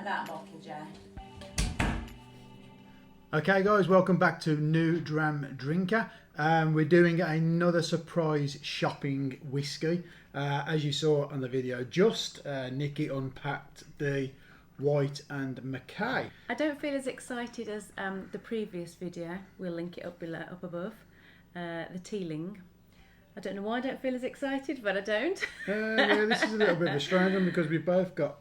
like that bottle, Jay. Okay guys, welcome back to New Dram Drinker. We're doing another surprise shopping whiskey. As you saw on the video, Nikki unpacked the Whyte and Mackay. I don't feel as excited as the previous video. We'll link it up below, up above. The Teeling. I don't know why I don't feel as excited, but I don't. Yeah, this is a little bit of a strange one because we've both got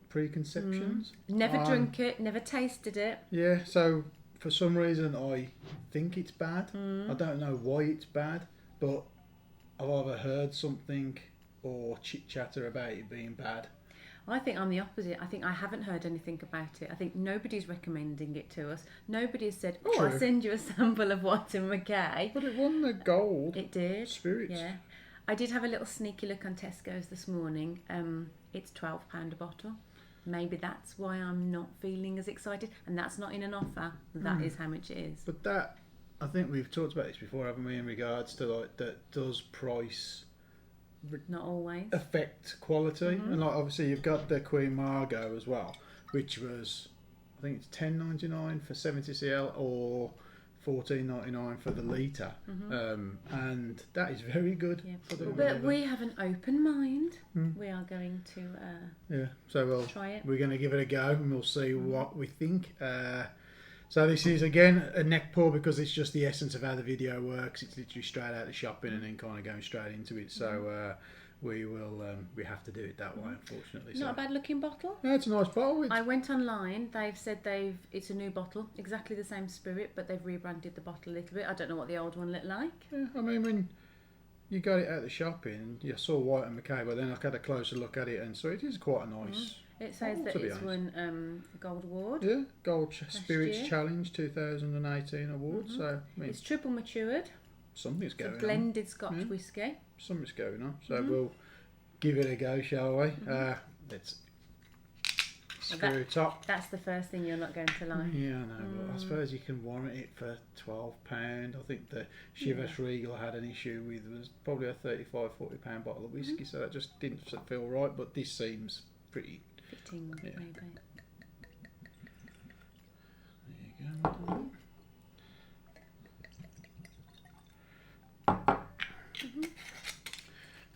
preconceptions. Never drunk it, never tasted it. Yeah, so for some reason I think it's bad. I don't know why it's bad, but I've either heard something or chit chatter about it being bad. I think I'm the opposite. I think I haven't heard anything about it. I think nobody's recommending it to us. Nobody has said, "Oh, I'll send you a sample of Whyte and Mackay." But it won the gold. It did. Spirits. Yeah. I did have a little sneaky look on Tesco's this morning. It's £12 a bottle. Maybe that's why I'm not feeling as excited. And that's not in an offer. That is how much it is. But that, I think we've talked about this before, haven't we, in regards to like that does price Not always affect quality. And like obviously you've got the Queen Margot as well, which was, I think it's $10.99 for 70cl or $14.99 for the litre, and that is very good. Yeah. For the But we have an open mind. We are going to so we'll try it. We're going to give it a go and we'll see what we think. So this is again a neck pour because it's just the essence of how the video works. It's literally straight out of the shopping and then kind of going straight into it. So we have to do it that way, unfortunately. Not a bad looking bottle. No, it's a nice bottle. I went online. They've said it's a new bottle, exactly the same spirit, but they've rebranded the bottle a little bit. I don't know what the old one looked like. Yeah, I mean when you got it out of the shopping, you saw Whyte and Mackay, but then I had a closer look at it and so it is quite a nice. It says that it's won a gold award. Yeah, Gold Spirits year. Challenge 2018 award. So I mean, It's triple matured. something's going It's a blended Scotch whiskey. Something's going on. So we'll give it a go, shall we? Let's screw top. That's the first thing you're not going to like. Yeah, I know. But I suppose you can warrant it for £12. I think the Chivas Regal I had an issue with was probably a £35-40 bottle of whiskey, so that just didn't feel right. But this seems pretty fitting, maybe. There you go.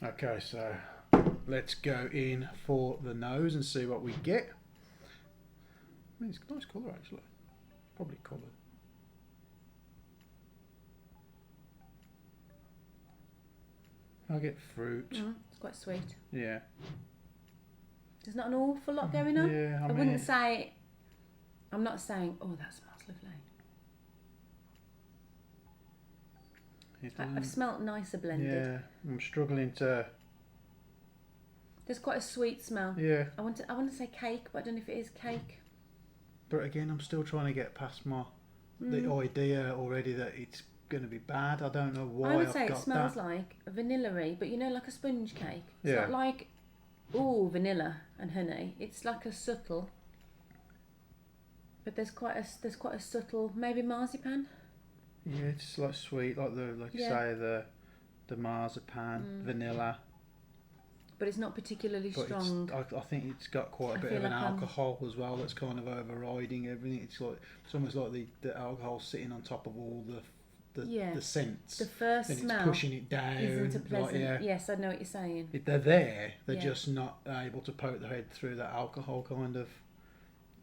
Okay, so let's go in for the nose and see what we get. I mean, it's a nice colour actually. Probably coloured. I get fruit. It's quite sweet. Yeah. There's not an awful lot going on. Yeah, I mean, wouldn't say. I'm not saying, oh, that smells lovely. I've smelt nicer blended. Yeah, I'm struggling to. There's quite a sweet smell. Yeah. I want to say cake, but I don't know if it is cake. But again, I'm still trying to get past the idea already that it's going to be bad. I don't know why. I would say it smells like vanilla-y, but you know, like a sponge cake. It's not like vanilla and honey. It's like a subtle. But there's quite a subtle, maybe marzipan. Yeah, it's like sweet, like you say the marzipan, vanilla. But it's not particularly strong. I think it's got quite a bit of an alcohol as well that's kind of overriding everything. It's almost like the alcohol sitting on top of all the scents. The first and smell it's pushing it down. isn't a pleasant. Yes, I know what you're saying. They're there. They're just not able to poke their head through that alcohol kind of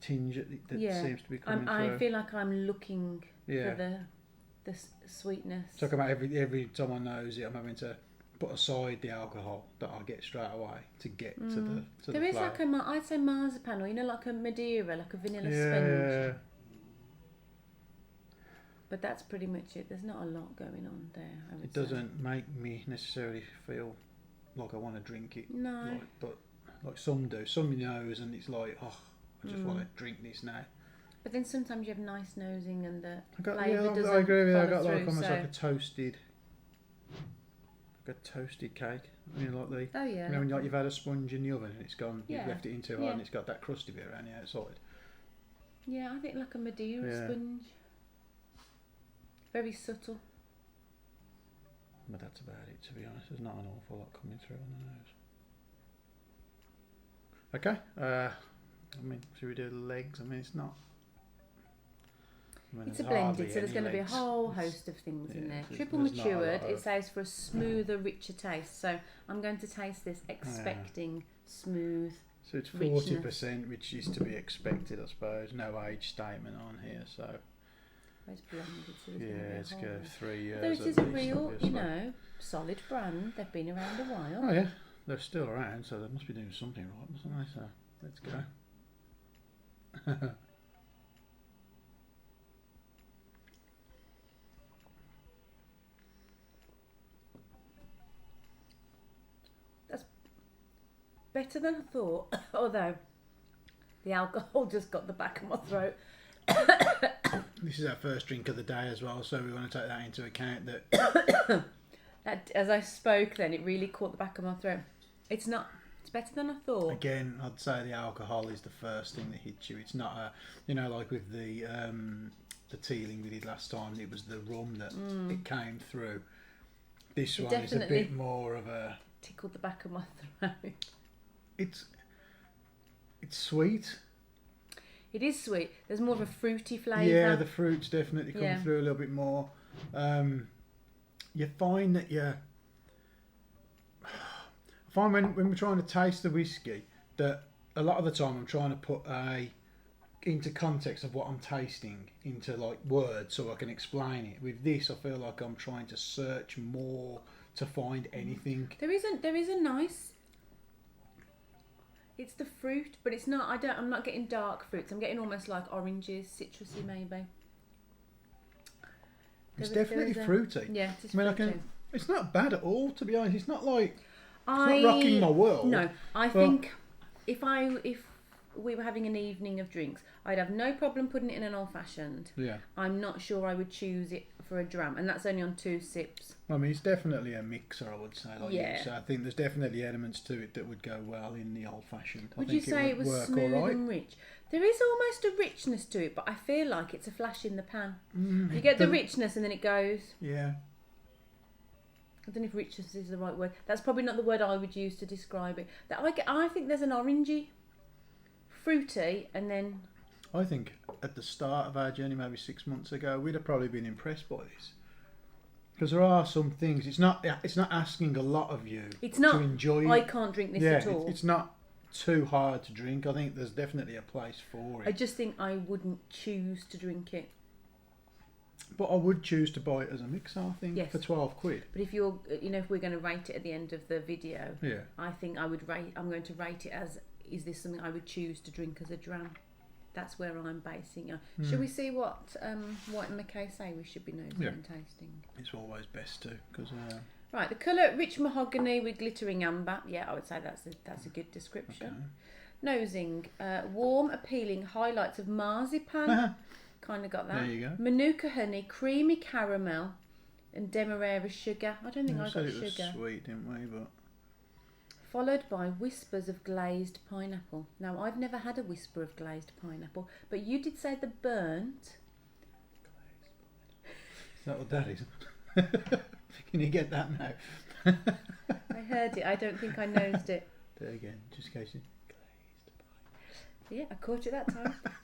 tinge that seems to be coming through. I feel like I'm looking for the sweetness. Talking about every time I nose it, I'm having to put aside the alcohol that I get straight away to get to the There is flavour. like I'd say marzipan, or like a Madeira, like a vanilla Yeah. sponge. But that's pretty much it. There's not a lot going on there. It doesn't make me necessarily feel like I want to drink it. No. But some do. Some knows, and it's like, oh, I just want to drink this now. But then sometimes you have nice nosing and the flavour I doesn't agree with you. I follow got like through, almost like a toasted cake. I mean, like the oh yeah. you know when you've had a sponge in the oven and it's gone, you've left it in too hard Yeah. and it's got that crusty bit around the outside. Yeah, I think like a Madeira sponge. Very subtle. But that's about it, to be honest. There's not an awful lot coming through on the nose. Okay, I mean, should we do the legs? I mean, it's not. I mean, It's a there's hardly blended, so there's any going to be a legs. whole It's- host of things in yeah, there. there's- Triple there's not a matured, lot it of- says for a smoother, richer taste. So I'm going to taste this expecting smooth. So it's richness. 40%, which is to be expected, I suppose. No age statement on here, so It's blended, so there's yeah, going to be a it's whole go host. 3 years. Though it at is a least, real, obviously. you know, solid brand. They've been around a while. Oh yeah, they're still around, so they must be doing something right, mustn't they? So let's go. Better than I thought, although the alcohol just got the back of my throat. This is our first drink of the day as well, so we want to take that into account. That As I spoke then, it really caught the back of my throat. It's better than I thought. again, I'd say the alcohol is the first thing that hits you. It's not a, you know, like with the tealing we did last time. It was the rum that it came through. This It one is a definitely- bit more of a. Tickled the back of my throat. It's sweet. It is sweet. There's more of a fruity flavour. Yeah, the fruits definitely come Yeah. through a little bit more. You find that I find when we're trying to taste the whiskey that a lot of the time I'm trying to put into context of what I'm tasting into like words so I can explain it. With this, I feel like I'm trying to search more to find anything. There is a nice. It's the fruit, but it's not. I'm not getting dark fruits. I'm getting almost like oranges, citrusy maybe. It's There definitely is a- fruity. Yeah, it is I mean, fruity. it's not bad at all, to be honest. It's not like it's I not rocking my world. No, I but- think if we were having an evening of drinks, I'd have no problem putting it in an old fashioned. Yeah, I'm not sure I would choose it for a dram, and that's only on 2 sips. I mean, it's definitely a mixer, I would say. Like Yeah. you. So I think there's definitely elements to it that would go well in the old fashioned. Would I you think say it it would was work smooth all right. and rich? There is almost a richness to it, but I feel like it's a flash in the pan. You it get the doesn't- richness and then it goes. Yeah, I don't know if richness is the right word. That's probably not the word I would use to describe it. I think there's an orangey, fruity, and then I think at the start of our journey, maybe 6 months ago, we'd have probably been impressed by this. Because there are some things. It's not asking a lot of you it's not. to enjoy. I can't drink this at all. It's not too hard to drink. I think there's definitely a place for I it. just think I wouldn't choose to drink it. But I would choose to buy it as a mixer, I think, Yes. for 12 quid. But if if we're going to rate it at the end of the video, Yeah. I think I'm going to rate it as, is this something I would choose to drink as a dram? That's where I'm basing it. Should we see what Whyte Mackay say we should be nosing Yeah. and tasting? It's always best to, because Right, the colour, rich mahogany with glittering amber. Yeah, I would say that's a good description. Nosing, warm, appealing highlights of marzipan. Kind of got that. There you go. Manuka honey, creamy caramel, and demerara sugar. I don't think we I said got it was sugar. sweet, didn't we? But Followed by whispers of glazed pineapple. Now, I've never had a whisper of glazed pineapple, but you did say the burnt. is that what that is? Can you get that now? I heard it. I don't think I nosed it. Do it again, just in case you. Yeah, I caught you that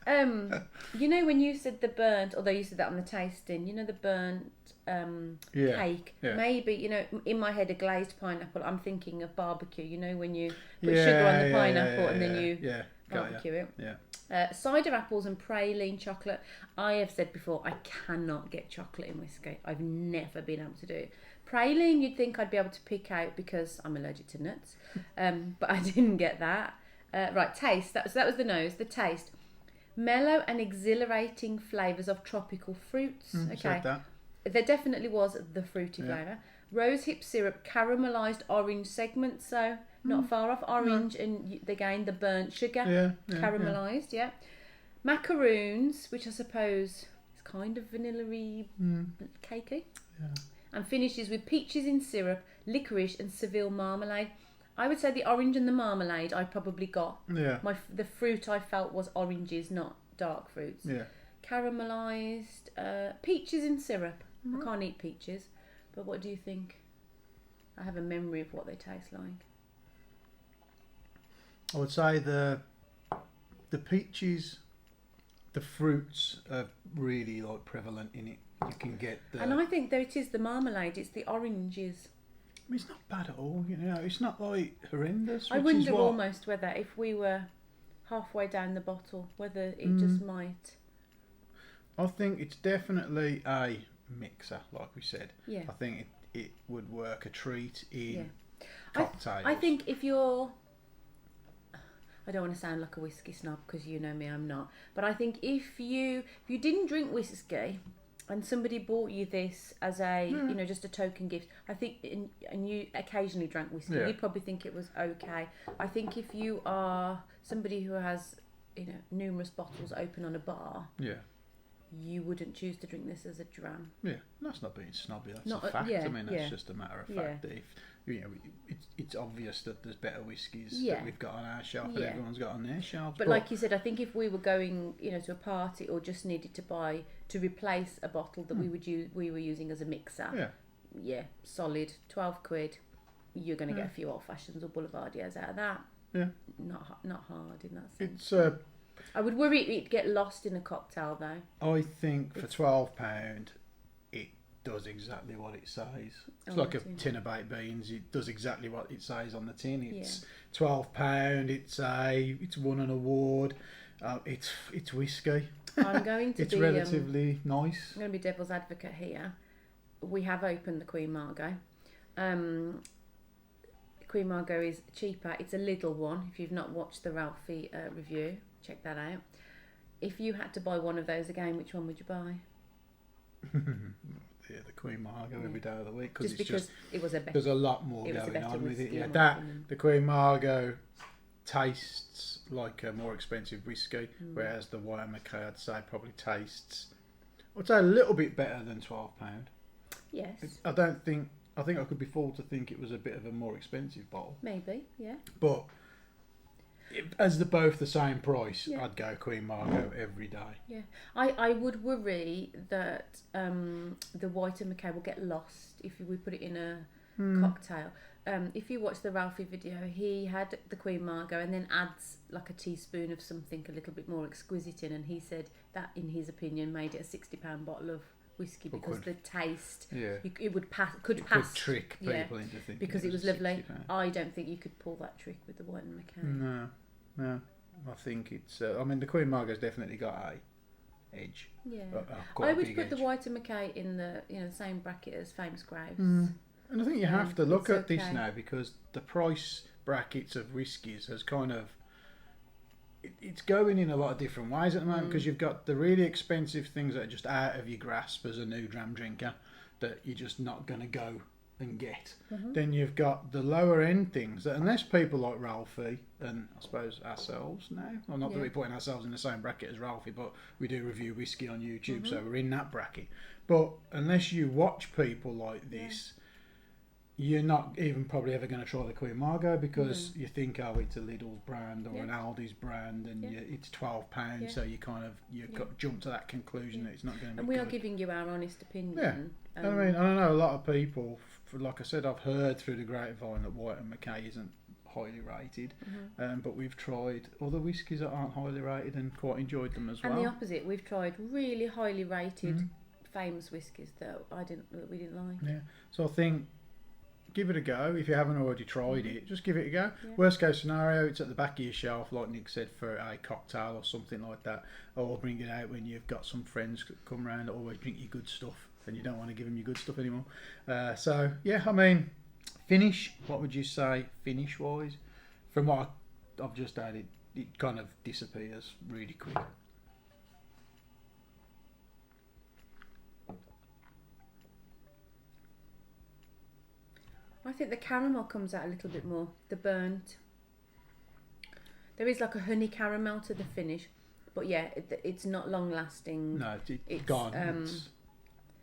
time. You know when you said the burnt, although you said that on the tasting, you know the burnt Yeah, cake. yeah. Maybe in my head a glazed pineapple. I'm thinking of barbecue. You know when you put sugar on the pineapple and then you got barbecue it. Yeah. Cider apples and praline chocolate. I have said before I cannot get chocolate in whiskey. I've never been able to do it. Praline, you'd think I'd be able to pick out because I'm allergic to nuts, but I didn't get that. Right, taste. That was the nose. The taste. Mellow and exhilarating flavours of tropical fruits. Okay. Said that. There definitely was the fruity Yeah. flavour. Rosehip syrup, caramelised orange segments, so not far off. Orange and again the burnt sugar, Yeah. caramelised, yeah. Macaroons, which I suppose is kind of vanilla-y, cakey. Yeah. And finishes with peaches in syrup, licorice and Seville marmalade. I would say the orange and the marmalade I probably got. Yeah. The fruit I felt was oranges, not dark fruits. Yeah. Caramelised, peaches in syrup. I can't eat peaches, but what do you think? I have a memory of what they taste like. I would say the the peaches, the fruits are really like prevalent in it. You can get the. And I think it is the marmalade. It's the oranges. I mean, it's not bad at all. You know, it's not like horrendous. I wonder almost whether if we were halfway down the bottle, whether it just might. I think it's definitely a mixer, like we said. Yeah. I think it would work a treat in cocktails. I think if you're... I don't want to sound like a whiskey snob because you know me, I'm not. But I think if you didn't drink whiskey and somebody bought you this as a, you know, just a token gift, I think, and you occasionally drank whiskey, you'd probably think it was okay. I think if you are somebody who has, you know, numerous bottles open on a bar, you wouldn't choose to drink this as a dram. Yeah, that's not being snobby. That's a fact. I mean, that's just a matter of fact that if you know, it's obvious that there's better whiskies that we've got on our shelf and everyone's got on their shelves. But like you said, I think if we were going, you know, to a party or just needed to buy to replace a bottle that we were using as a mixer, solid £12. You're going to get a few old fashions or boulevardiers out of that. Yeah, not hard in that sense. It's I would worry it'd get lost in a cocktail though. I think for £12, it does exactly what it says. It's like a tin of baked beans. It does exactly what it says on the tin. It's £12. It's won an award. It's whiskey. I'm going to it's relatively nice. I'm going to be devil's advocate here. We have opened the Queen Margot. Queen Margot is cheaper. It's a little one. If you've not watched the Ralphie review, check that out. If you had to buy one of those again, which one would you buy? The Queen Margot every day of the week because it was a better. There's a lot more going on with it. Yeah, the Queen Margot tastes like a more expensive whiskey, whereas the Whyte Mackay, I'd say, probably tastes, I'd say, a little bit better than £12. Yes. I think I could be fooled to think it was a bit of a more expensive bottle. Maybe, yeah. But as they're both the same price, I'd go Queen Margot every day. Yeah, I would worry that the Whyte Mackay will get lost if we put it in a cocktail. If you watch the Ralphie video, he had the Queen Margot and then adds like a teaspoon of something a little bit more exquisite in, and he said that, in his opinion, made it a £60 bottle of whiskey because the taste, could trick people into thinking because it was lovely. I don't think you could pull that trick with the Whyte Mackay. No, I think it's. I mean, the Queen Margot's definitely got a edge. Yeah, I would put the Whyte Mackay in the same bracket as Famous Grouse. And I think you have to look at this now because the price brackets of whiskies has kind of. It's going in a lot of different ways at the moment because you've got the really expensive things that are just out of your grasp as a new dram drinker that you're just not going to go and get. Then you've got the lower end things that, unless people like Ralphie and I suppose ourselves now, well, not that we're putting ourselves in the same bracket as Ralphie, but we do review whiskey on YouTube, so we're in that bracket. But unless you watch people like this, you're not even probably ever going to try the Queen Margot because you think, oh, it's a Lidl's brand or an Aldi's brand, and it's £12, so you kind of jump to that conclusion that it's not going to be. And we are giving you our honest opinion. I mean, I know a lot of people. Like I said, I've heard through the grapevine that Whyte Mackay isn't highly rated, but we've tried other whiskies that aren't highly rated and quite enjoyed them as well. And the opposite, we've tried really highly rated famous whiskies that we didn't like. Yeah, so I think. Give it a go. If you haven't already tried it, just give it a go. Worst case scenario, it's at the back of your shelf, like Nick said, for a cocktail or something like that. Or bring it out when you've got some friends come round that always drink your good stuff and you don't want to give them your good stuff anymore. So, I mean, finish, what would you say finish-wise? From what I've just had, it kind of disappears really quick. I think the caramel comes out a little bit more. The burnt. There is like a honey caramel to the finish, but it's not long lasting. No, it's gone.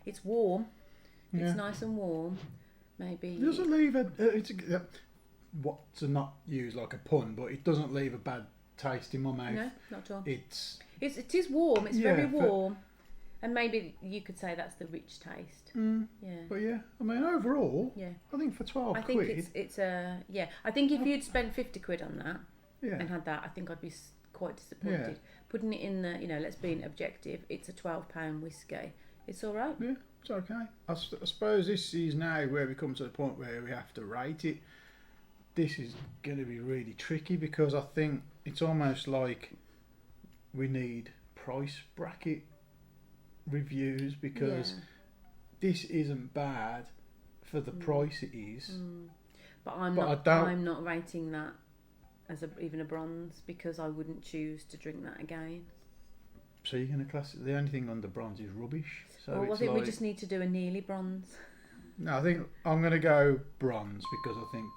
It's warm. It's nice and warm. Maybe it doesn't leave what to not use like a pun, but it doesn't leave a bad taste in my mouth. No, not at all. It is warm. It's very warm. And maybe you could say that's the rich taste. But I mean, overall, I think for 12 I think it's I think if you'd spent £50 on that and had that, I think I'd be quite disappointed. Yeah. Putting it in the, let's be objective. It's a £12 whiskey. It's all right. Yeah, it's okay. I suppose this is now where we come to the point where we have to rate it. This is going to be really tricky because I think it's almost like we need price bracket reviews because this isn't bad for the price it is. But I'm not rating that as even a bronze because I wouldn't choose to drink that again. So you're going to class it, the only thing under bronze is rubbish. So well, I think we just need to do a nearly bronze. No, I think I'm going to go bronze because I think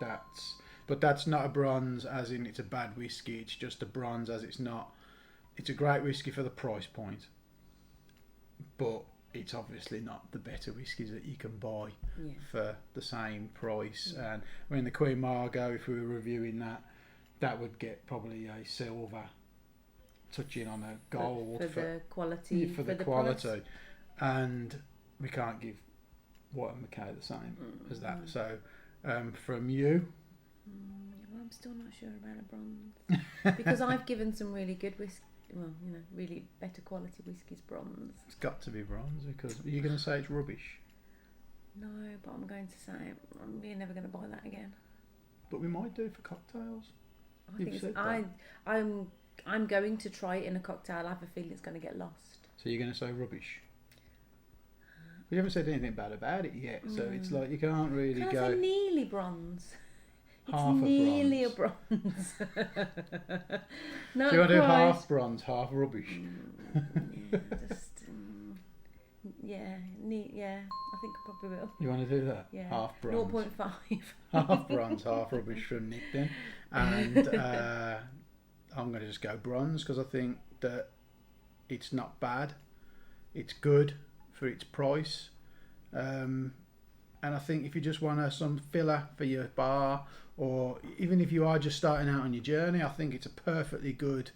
that's not a bronze as in it's a bad whiskey. It's just a bronze as it's a great whiskey for the price point. But it's obviously not the better whiskies that you can buy for the same price. And I mean, the Queen Margot, if we were reviewing that would get probably a silver, touching on a gold for the quality. For the quality, price. And we can't give Whyte Mackay the same as that. So, from you. I'm still not sure about a bronze because I've given some really good whiskey. Well, really better quality whiskies bronze. It's got to be bronze because you're going to say it's rubbish. No, but I'm going to say we're never going to buy that again. But we might do it for cocktails. I'm going to try it in a cocktail. I have a feeling it's going to get lost. So you're going to say rubbish. We haven't said anything bad about it yet, so it's like you can't really go. Can I say nearly bronze? Half nearly a bronze. Not do you want to do half bronze, half rubbish? Yeah, I think I probably will. You want to do that? Yeah. Half bronze. 0.5. Half bronze, half rubbish from Nick then. And I'm going to just go bronze because I think that it's not bad. It's good for its price. And I think if you just want some filler for your bar, or even if you are just starting out on your journey, I think it's a perfectly good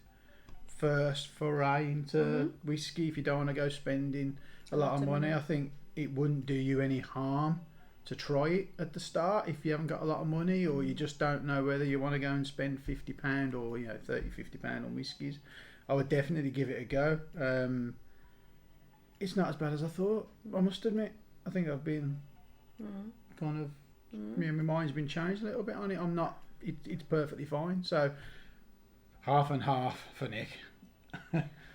first foray into whiskey. If you don't want to go spending a lot of money, I think it wouldn't do you any harm to try it at the start if you haven't got a lot of money or you just don't know whether you want to go and spend £50 or £30-50 on whiskies. I would definitely give it a go. It's not as bad as I thought, I must admit. I think I've been kind of my mind's been changed a little bit on it. I'm not. It's perfectly fine. So half and half for Nick.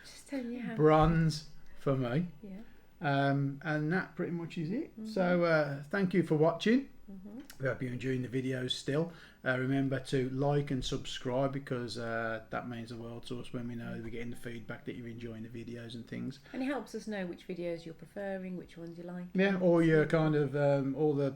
Just telling you how. Bronze for me. Yeah. And that pretty much is it. So thank you for watching. We hope you're enjoying the videos still. Remember to like and subscribe because that means the world to us when we know we're getting the feedback that you're enjoying the videos and things. And it helps us know which videos you're preferring, which ones you like. Yeah, or your kind of all the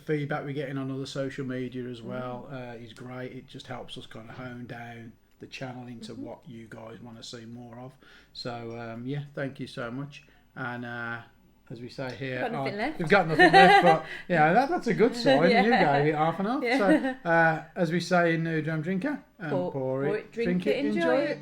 feedback we're getting on other social media as well is great. It just helps us kind of hone down the channel into what you guys want to see more of. So yeah, thank you so much. And as we say here, we've got nothing left, but yeah, that's a good sign. You gave it half and half. So as we say in New Drum Drinker, pour it, drink it, enjoy it.